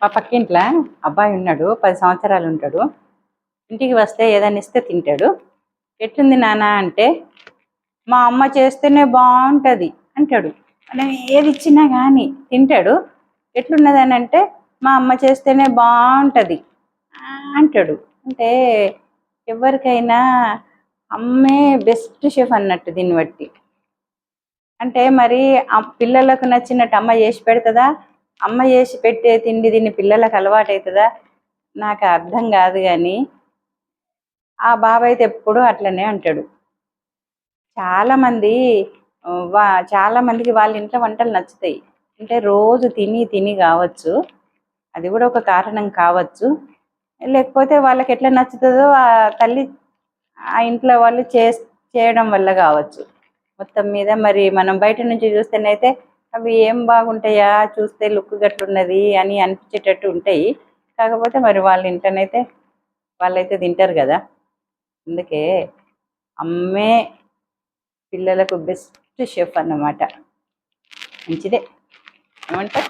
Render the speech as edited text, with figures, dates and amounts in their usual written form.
మా పక్కింట్లో అబ్బాయి ఉన్నాడు, 10 సంవత్సరాలు ఉంటాడు. ఇంటికి వస్తే ఏదైనా ఇస్తే తింటాడు. ఎట్లుంది నాన్న అంటే, మా అమ్మ చేస్తేనే బాగుంటుంది అంటాడు. మనం ఏది ఇచ్చినా కానీ తింటాడు. ఎట్లున్నదని అంటే, మా అమ్మ చేస్తేనే బాగుంటుంది అంటాడు. అంటే ఎవరికైనా అమ్మే బెస్ట్ షెఫ్ అన్నట్టు దీన్ని బట్టి. అంటే మరి ఆ పిల్లలకు నచ్చినట్టు అమ్మ చేసి పెడుతుందా? అమ్మ చేసి పెట్టే తిండి దీన్ని పిల్లలకు అలవాటు అవుతుందా? నాకు అర్థం కాదు. కానీ ఆ బాబాయ్ అయితే ఎప్పుడూ అట్లనే అంటాడు. చాలామంది చాలామందికి వాళ్ళ ఇంట్లో వంటలు నచ్చుతాయి. అంటే రోజు తిని తిని కావచ్చు, అది కూడా ఒక కారణం కావచ్చు. లేకపోతే వాళ్ళకి ఎట్లా నచ్చుతుందో ఆ తల్లి ఆ ఇంట్లో వాళ్ళు చేయడం వల్ల కావచ్చు. మొత్తం మీద మరి మనం బయట నుంచి చూస్తేనైతే అవి ఏం బాగుంటాయా, చూస్తే లుక్ గట్లున్నది అని అనిపించేటట్టు ఉంటాయి. కాకపోతే మరి వాళ్ళ ఇంట్లోనైతే వాళ్ళైతే తింటారు కదా. అందుకే అమ్మే పిల్లలకు బెస్ట్ షెఫ్ అన్నమాట. మంచిదే ఏమంటారు.